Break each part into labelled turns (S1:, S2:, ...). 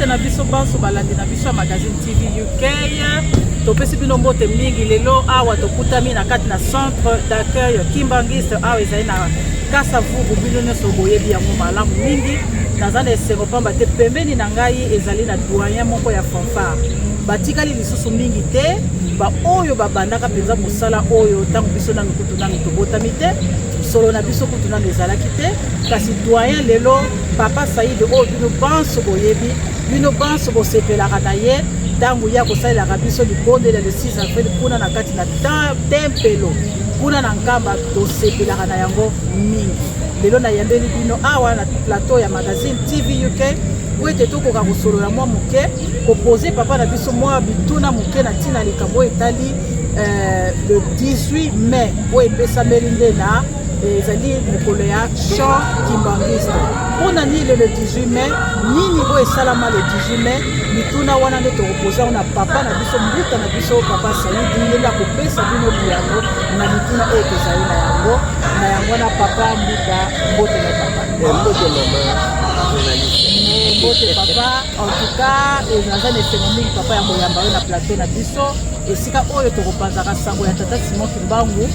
S1: mbote na biso banso balandi na biso magazine TV UK. Topesi bino mbote mingi lelo awa tokutami na kati na centre d'accueil Kimbangiste awa ezali na kasa vubu bino nyonso boyebi yango malamu mingi. Nazana esengo pamba te pembeni na ngai ezali na doyen moko ya fanfare. Batikali lisusu mingi te ba oyo babandaka penza mosala oyo tango biso na mikutu na mitobotami te solo na biso kutu na ezalaki te kasi doyen lelo papa Saïd oyo bino banso boyebi bino banso bosepelaka na ye tango ya kosalelaka biso libondela le 6 avril kuna na kati na tempelo kuna na nkamba tosepelaka na yango mingi. Lelo na yambeli bino awa na plateau ya magazine TV UK wete tokoka kosolola mwa moke kopose papa na biso mwa bituna moke na tina likambo etali le 18 mai oyo epesameli nde na ezali mokolo ya Jean Kimbangiste. Mpona nini le 18 mai nini oyo esalama le 18 mai bituna wana nde tokopoza na papa na biso mbuta na biso papa Saïd ndenge akopesa bino biyango na bituna oyo tozali na yango na papa mbuta mbote na papa
S2: mbote mama
S1: mbote papa en tout cas ezazana esengo mingi papa ya koyamba oyo na plateau na biso esika oyo tokopanzaka sango ya tata Simon Kimbangu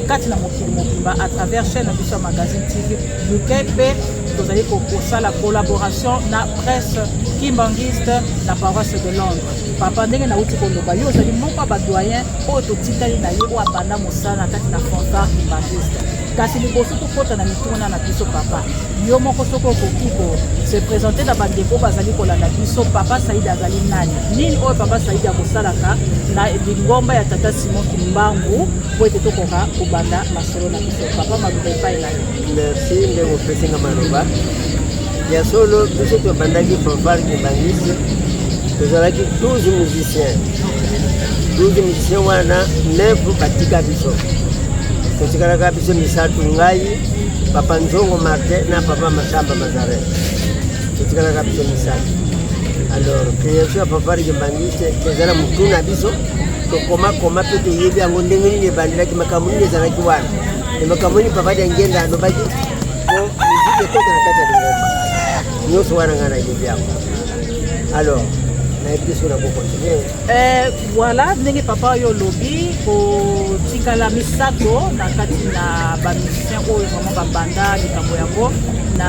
S1: kati na mokili mobimba à travers chaîne na biso ya magazine TV UK mpe tozali kosala collaboration na presse Kimbangiste na paroisse de Londres. Papa ndenge nauti koloba yo ozali moko badoyen oyo totitali na ye oyo abanda mosala na kati na fanfare Kimbangiste. Kasi liboso tokota na mituna na biso papa yo moko soko okoki se présenter na bandeko bazali kolanda biso papa Saïd azali nani nini oyo papa Saïd akosalaka na lingomba ya tata Simon Kimbangu po ete tokoka kobanda masolo na biso papa maluba epai na yo.
S2: Merci ndenge opesinga maloba ya solo biso tobandaki fanfare Kimbangiste tozalaki 12 musiciens wana 9 batika biso totikalaka biso misatu ngai papa Nzongo Martin na papa Masamba Mazare totikalaka biso misatu. Alors création ya fanfare Kimbangiste ezala mutuna biso tokoma pe toyebi yango ndenge nini ebandilaki makambo nini ezalaki wana makambo nini papa ngenda alobaki po miziki ekota na kati ya lingomba nyonso wana ngai nayebi yango. Alors
S1: voilà ndenge papa yo lobi kotikala misato na kati na bamusicien oyo vraiment babanda likambo yango na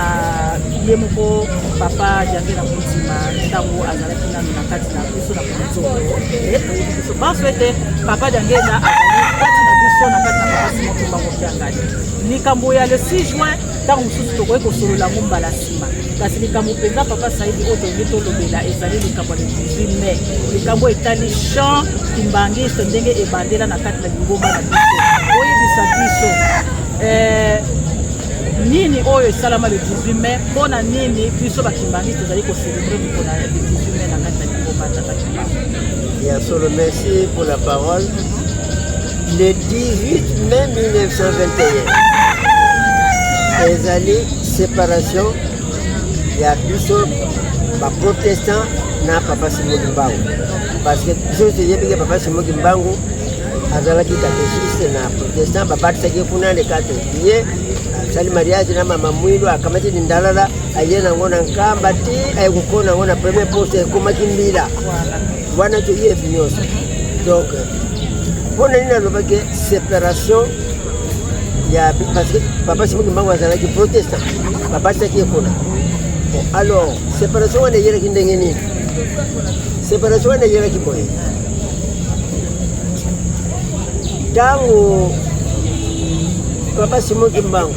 S1: ye moko papa jange na kotima ntango azalaki nano na kati na biso na biso banso ete papa jange na azali kati na biso na kati na papa Simon Kimbangu kiangani likambo ya le 6 juin ntango mosusu tokoki kosolola yango mbala nsima kasi likambo mpenza papa Saïd oyo tongi tolobela ezali likambo ya le 18 mai likambo etali Jean Kimbangiste ndenge ebandela na kati na lingomba na biso oyebisa biso nini oyo esalama le 18 mai mpona nini biso bakimbangiste ezali kocelebre mikolo ya le 18 mai na kati na lingomba tata Kimbangu.
S2: Bien solo merci pour la parole. Le 18 mai 1921 ezali séparation ya biso ba protestant na papa Simon Kimbangu parce que biso toyebi papa Simon Kimbangu azalaki catéchiste na protestant babatisaki kuna le 4 juillet sali mariage na mama Mwilu akamati ndalala ayena ngona nkamba ti ayekukona ngona premier poste kumaki mbila wana toyebi nyonso. Donc pour nini alobaki séparation ya parce que papa Simon Kimbangu azalaki protestant babatisaki kuna. Alors séparation wana yelaki ndenge nini séparation wana yelaki boye tango papa Simon Kimbangu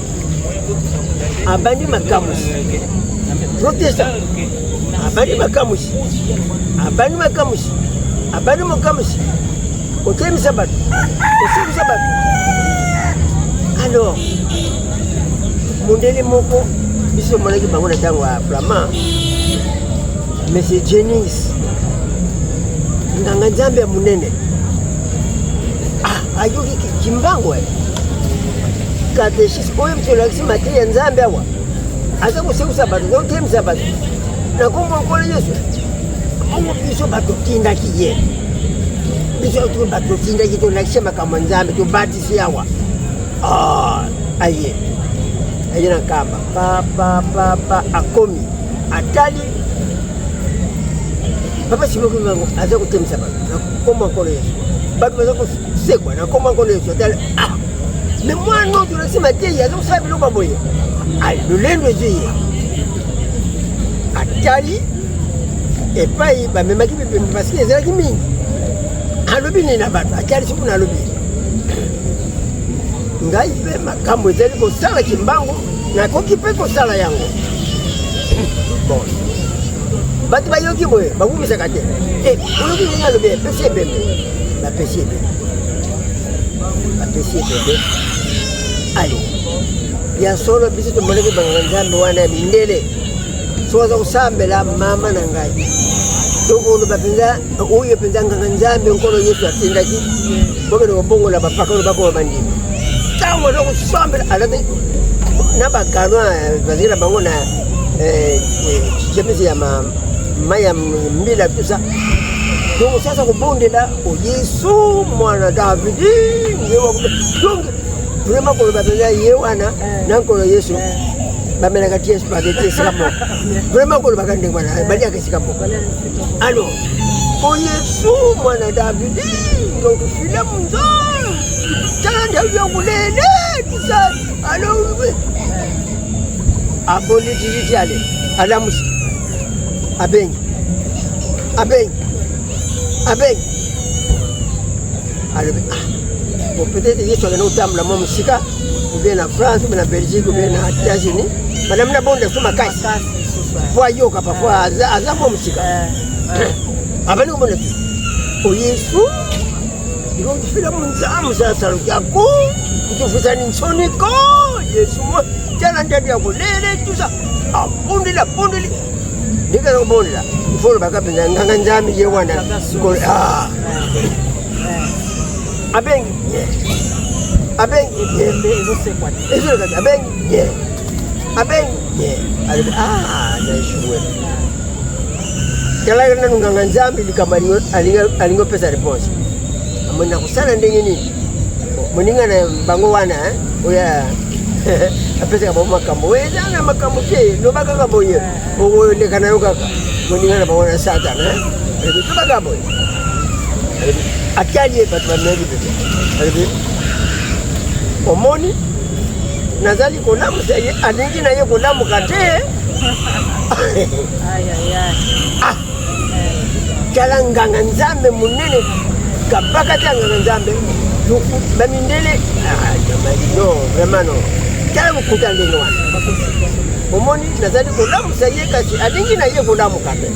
S2: abandi makamusi protestant abandi makamusi otemisa bato osimisa bato. Alors mundele moko biso monaki bango na ntango ya Flamand Monsieur Jennings nganga nzambe ya munene ayoki Kimbangu catéchiste oyo mtolakisi mate ya nzambe awa aza kosekusa bato notemisa bato na kombo nkolo Yesu ongo biso bato tindaki ye biso bato tindaki tolakisa makambo ya nzambe tobatisi awa aye na nkamba papa akomi atali papa Simoki Mbangu aza kutemisa bantu nakoma nkolo Yesu bantu baza kusekwa nakoma nkolo Yesu atala mais mwana oyo tunasema te aza kusala biloko boye lolendo ezwi atali epai bamemaki bipembe parceke ezalaki mingi alobi nini na bato atali soki na alobi ngai mpe makambo ezali kosala kimbangu nakoki mpe kosala yango bon bato bayoki boye bakumisaka te oyoki nini alobi epesi ebembe bapesi ebembe ale ya solo biso tomonaki banganga nzambe wana ya mindele so aza kosambela mama na ngai tokoloba mpenza oyo mpenza nganga nzambe nkolo Yesu atindaki bokende kobongola bapaka oyo bakoma bandimi ntango aza kosambela alati na bakanwa bazali na bango na jemisi ya mai ya mbila tusa donc sasa kobondela o Yesu mwana Davidi donc vraiment koloba mpenza ye wana na nkolo Yesu bamelaka ti spaghetti esika moko vraiment kolobaka ndenge wana baliaka esika moko alors o Yesu mwana Davidi donc file munzolo tala ndio yongulele tusa alors aboli titi ale alamusi abengi alors bon peut-être Yesu akana otambola mwa mosika ou bien na France ou bien na Belgique ou bien na États-Unis madame na bonde so makasi po ayoka parfois aza mwa mosika abali komona o Yesu iko kufila munzamu sasa yako kutufusani nsoniko Yesu mo tena ndani ya kulele tusa abundili ndika kubondela ifolo bakapenza nganga nzambe ye wana abengi naishuwe kala kana nganga nzambe likamaliyo alingo pesa response amona kusana ndenge nini moninga na bango wana oya apesa kama makambo weza na makambo ke no baka boye o le kana yo kaka moninga na bango na satana to baka boye akali batu bameli bebe omoni nazali kolamu saye aningi na ye kolamu kate kala nganga nzambe munene kabaka te nganga nzambe bamindele no vraiment no kala mukuta ndenge wana omoni nazali kolamu saye kasi aningi na ye kolamu kate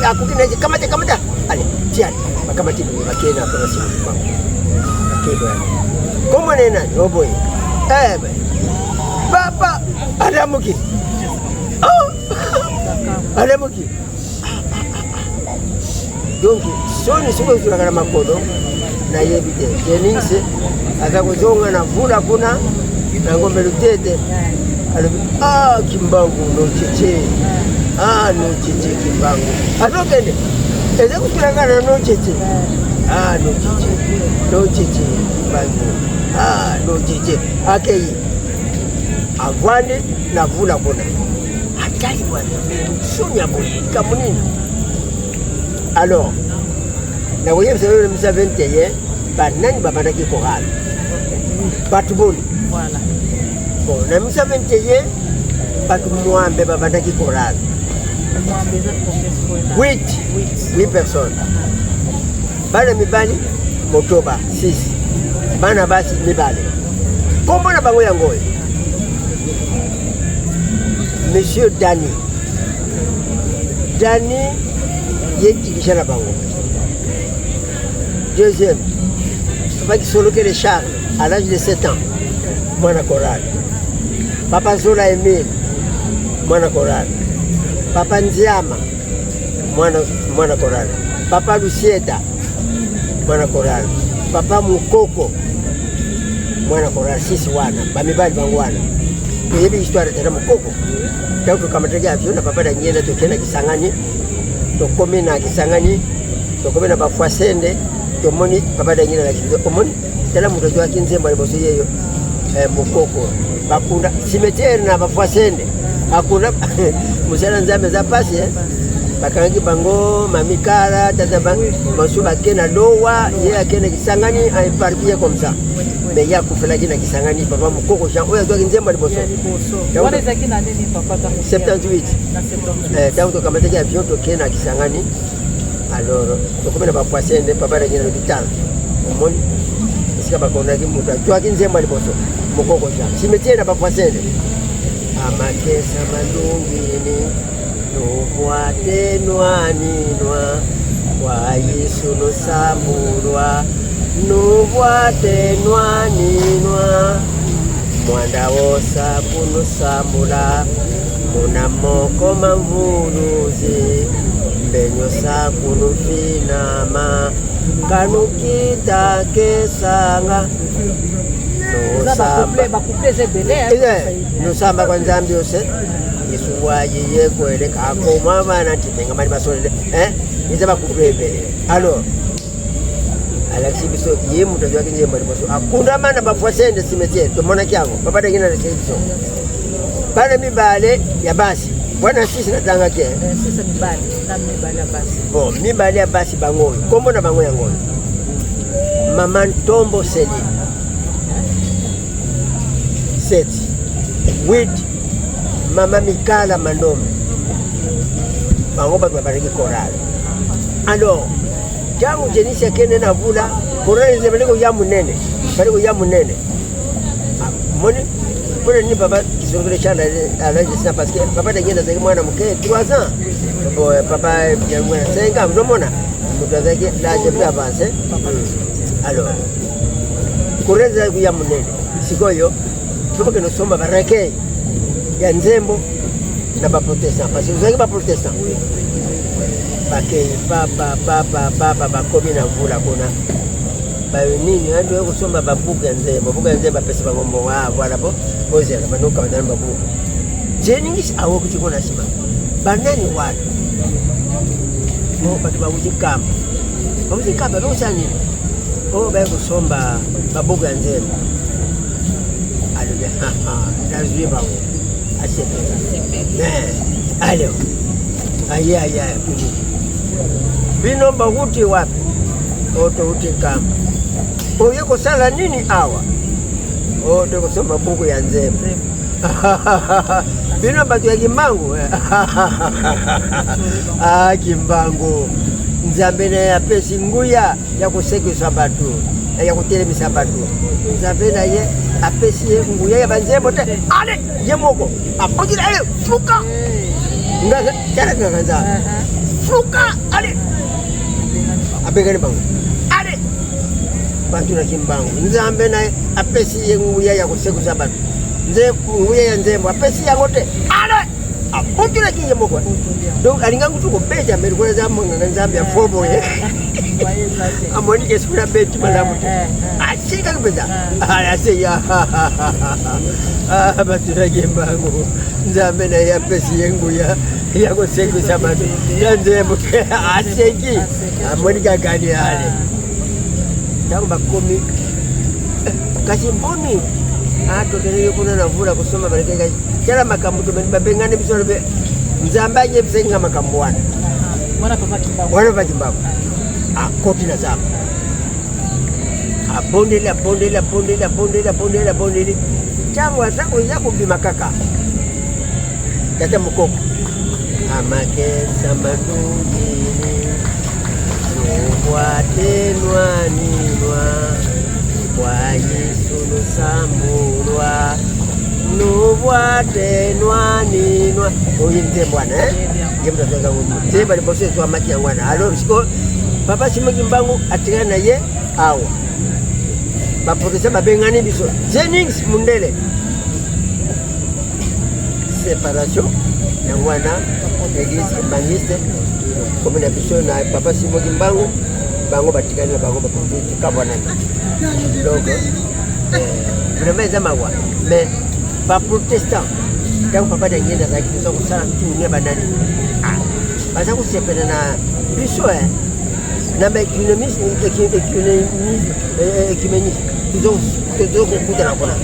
S2: akukina kamata ale tiani makamati bakena kwa sababu akebo como nena noboy papa alamuki alamuki donc soni siko tulakana makodo na yebite jeninse akakuzonga na vula kuna na ngombe lutete ale kimbangu no cheche no cheche kimbangu atokende eze kukulangana no cheche no cheche kimbangu no cheche akei avwane na vula kuna atali bwana sunya boni kamunini alors na voyez vous savez le 21 banani babandaki chorale batu boni
S1: voilà
S2: bon na 21 batu mwambe babandaki chorale huit personnes bana mibali motoba 6 bana basi mibali kombo na bango yango monsieur Dani yetikisha na bango. Deuxième, papa qui solo que les Charles à l'âge de 7 ans, mwana chorale. Papa Zola Emile, mwana chorale. Papa Nziama, mwana chorale. Papa Lucieta, mwana chorale. Papa Mukoko, mwana chorale. 6 wana, bamibali bangu wana. Yebi histoire tena Mukoko. Tangu kamatega aviona papa da nyenda tokena Kisangani. Tokome na Kisangani, tokome na Bafwasende, tomoni papa da nyenda la kizo. Omoni tena mtoto wake Nzemba alibosi yeyo Mukoko. Bakunda cimetière na Bafwasende. Hakuna musala nzambe za pasi bakangi bango mamikala tata basu bakena dowa ye akena Kisangani éparpillé comme ça mais ya kufelaki na Kisangani papa mukoko Jean oya toki nzembo liboso
S1: wana ezaki na nini papa ta
S2: 78
S1: na 78
S2: tango tokamataki avion tokena Kisangani alors tokomena bapoisende papa nakina l'hôpital omoni esika bakondaki mutu atwaki nzembo liboso mukoko Jean cimetière na bapoisende amakesa malungini nuvuatenwaninwa kwa Yesu nosambulwa nuvuatenwaninwa mwanda wosa kunosambula muna moko mamvuluzi mbenyosa kunufinama kanukita kesanga nosamba kwa nzambi yose Yesu waye kwele kakoma bana tipenga mali basole niza bakuplebele alors Alexis biso ye mutu wake nje mali baso akunda mana bafwasende cimetière to mona kyango babada ngina research bana mibale ya basi bwana sisi natanga ke
S1: sisi mibale na mibale ya basi
S2: bon mibale ya basi bangoyo kombo na bangoyo yangoyo Mama Ntombo Celine 7 8 Mama Mikala Mandome bango batu babariki korale alors jangu jenisi akene na vula korale zebaliko ya munene baliko ya munene moni ni papa kisongole chanda alaje sina parce que papa dengenda zaki mwana mke 3 ans bon papa yangu 5 ans ndomona mutu zaki la je avance alors korale zaki ya munene sikoyo tuko kenosomba barake ya nzembo na ba protestant parce que vous avez ba protestant bakei papa bakomi na vula kuna bayo nini ndio kusoma babuku ya nzembo pesa bangombo wa voilà bo ozela manuka wadana babuku jeningis awo kuchikona sima banani watu mo batu babuji kamba bosani bayo kusomba babuku ya nzembo alibia nazwi bawo alors aya bino bahuti wapi oto huti kama oye kusala nini awa oto kusoma buku ya nzembo bino batu ya Kimbangu Kimbangu nzambe na ya pesi nguya ya kusekisa batu ya kutelemisa batu nzambe na ye apesi nguya ya banzembo te ale yemoko apojira ale fuka ngaga cara ngaza fuka ale abegani bangu ale bantu na Kimbangu nzambe na apesi nguya ya kusekuza batu nguya ya nzembo apesi ya ngote ale apojira kiyemoko donc alingangu tuko beja merikona za mwana na nzambe ya fobo ye amoni ke sura beti malamu achika kubeza ase ya batira Kimbangu nzambe na ya pesi yengu ya kusekisa batu ya nzembo aseki amoni gani ale tangu bakomi kasi mboni atokele kuna na vula kusoma bareke kala makambo to babengane bisoro be nzambaje bisenga makambo wana papa Kimbangu akoti na zama abondele changu asako yako bimakaka tata mukoko amakesa madungini nuwatenwaninwa kwa Yesu nosambulwa nuwatenwaninwa oyi mtembwana yemutatoka muteba liboso etwa maki yangwana alors siko papa Kimbangu atingana na ye awa baprotesa babengani biso Jennings Mundele séparation yangwana église evangeliste komina biso na papa Kimbangu bango batikana bango baprotesa kabwana donc vraiment zamawa mais ba protestant donc papa dengenda zaki biso kusala tunia banani baza kusepena na biso na économiste toujours kuta na kona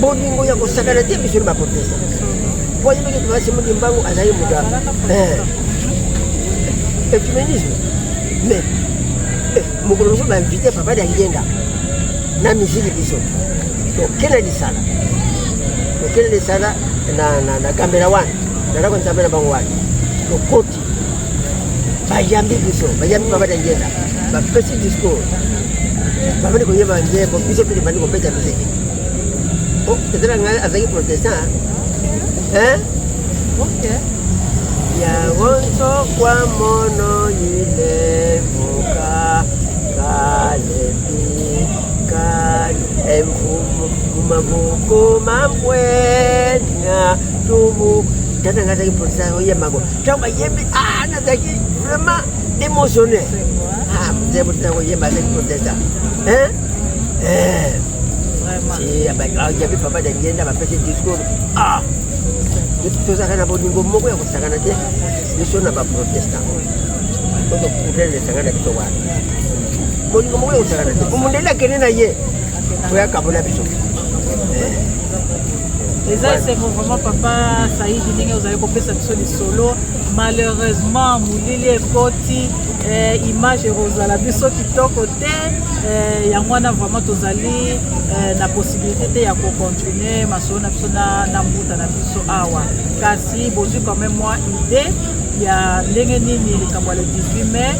S2: bolingo ya kosakana te biso na protesta po yimbe ke papa Simon Mbangu azali muda ecumenisme mais mokolo so ba invité papa Dangienda na misili biso to kena lisala na kamera wana na ko nzambe na bango wana to koti bayambi biso bayambi papa Dangienda ba pesi discours baba ni ko yeba njembo biso pili bani ko peta muziki oh tetera ngai azaki protestant
S1: ok
S2: ya wonso kwa mono yile muka kalepi emfumu mabuko mambwenya tumu tata ngazaki protestant oye mago tamba yembi nazaki vraiment émotionné njembo tata yemba azaki protestant
S1: vraiment
S2: si abajabi papa Dangienda bapesi discours tozaka na bolingo moko ya kosakana te biso na baprotestant oto kutele sakana biso wana bolingo moko ya kosakana te omundeli akende na ye oyakabola biso
S1: eza esengo vraiment papa Saidi ndenge ozali kopesa biso lisolo malheureusement molili ekoti image ekozala biso kitoko te yango wana vraiment tozali na possibilité te ya kocontinue masolo na biso na mbuta na biso awa kasi bozwi quand même moi idée ya ndenge nini likambo ya le 18 mai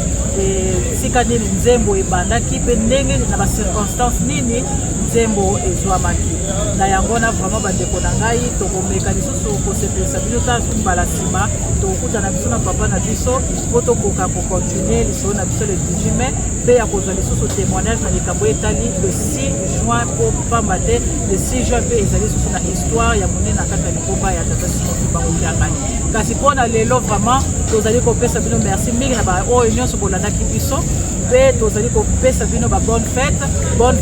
S1: sika nini nzembo ebandaki mpe ndenge na bacirconstance nini nzembo ezwamaki na yango wana vraiment bandeko na ngai tokomeka lisusu kosepelisa bino ta mbala nsima tokokutana biso na papa na biso mpo tokoka kocontinue lisolo na biso le 18 mai mpe ya kozwa lisusu témoignage na likambo etali le 6 juin mpo pamba te le 6 juin mpe ezali lisusu na histoire ya monene na kati ya likomba ya tata Simon Mbangu Kiangani kasi mpona lelo vraiment tozali kopesa bino merci mingi na baoyo nyonso bolandaki biso mpe tozali kopesa bino ba bonne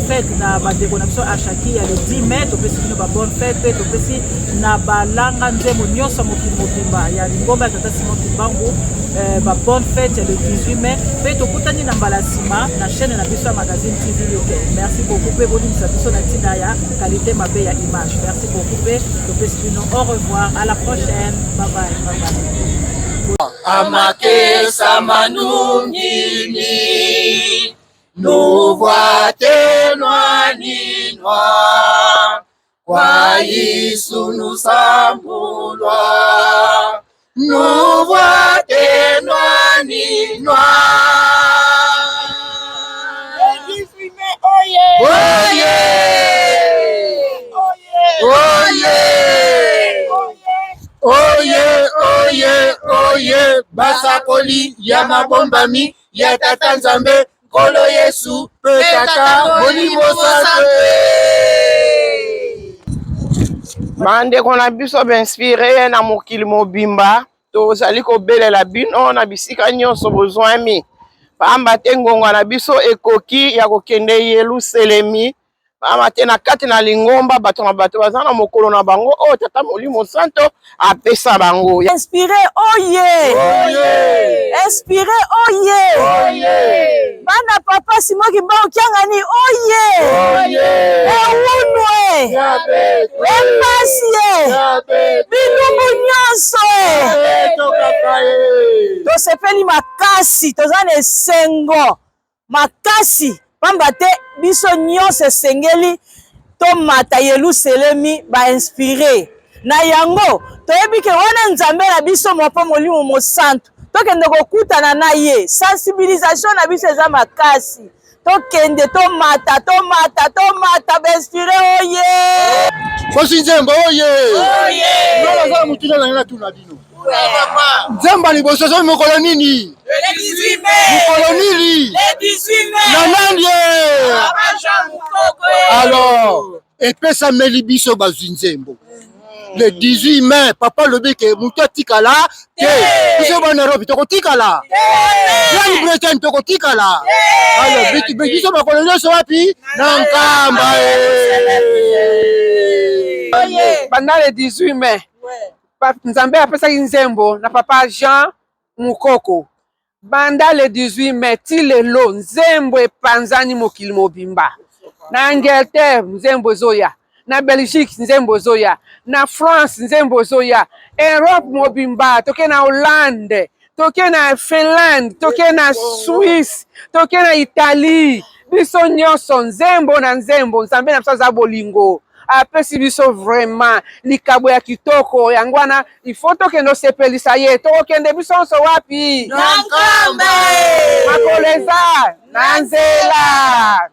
S1: fête na bandeko na biso achaki ya le 10 mai topesi bino ba bonne fête mpe topesi na balanga nzembo nyonso mokili mobimba ya lingomba ya tata Simon Mbangu ba bonne fête ya le 18 mai mpe tokutani na mbala nsima na chaîne na biso ya magazine TV UK. Merci beaucoup mpe bolimisa biso na ntina ya qualité mabe ya image. Merci beaucoup mpe topesi bino au revoir, à la prochaine, bye bye.
S3: Amakesa manungini nuvwate nwaninwa kwa Yesu nusambulwa nuvwate nwaninwa oye oye oye oye oye oye basakoli ya mabombami ya tata Nzambe Nkolo Yesu pe tata Molimo Santé.
S4: Bandeko na biso inspiré na mokili mobimba tozali kobelela bino na bisika nyonso bozwami pamba te ngonga na biso ekoki ya kokende Yelusalemi pamba te na kati na lingomba bato na bato baza na mokolo na bango oyo tata Molimo Santo apesa bango.
S5: Inspiré oye oye inspiré oye oye bana papa Simon Mbangu Kiangani oye oye ewunwe empasie bilumbu nyonso tosepeli makasi toza na esengo makasi pamba te biso nyonso esengeli tomata Yelusalemi bainspire na yango toyebi ke wana Nzambe na biso moko Molimo Mosantu tokende kokutana na ye sensibilisation na biso eza makasi tokende tomata bainspire oye
S3: Fosi Nzembo oye oye nolaza mutuna na ngana tuna bino Nzemba liboso so mokolo nini le 18 mai mokolo nini le 18 mai na nandie alors epesa meli biso bazwi Nzembo le 18 mai papa lobeke mutu atikala te biso ba Nairobi tokotikala te ya Bretagne tokotikala alors biso bakolo nyonso wapi na Nkamba
S4: Banda le 18 mai Nzambe apesaki Nzembo na papa Jean Mukoko banda le 18 mai ti lelo Nzembo epanzani mokili mobimba na Angleterre Nzembo ezoya
S6: na Belgique nzembo zoya, na France nzembo zoya, Europe mobimba, toke na Hollande, toke na Finlande, toke na Suisse, toke na Italie, biso nyonso nzembo na nzembo, nzambe na biso aza bolingo. Apesi biso vraiment likabo ya kitoko yango wana ifo tokende sepelisa ye tokende biso nso wapi
S5: na Nkambe
S6: makoleza na nzela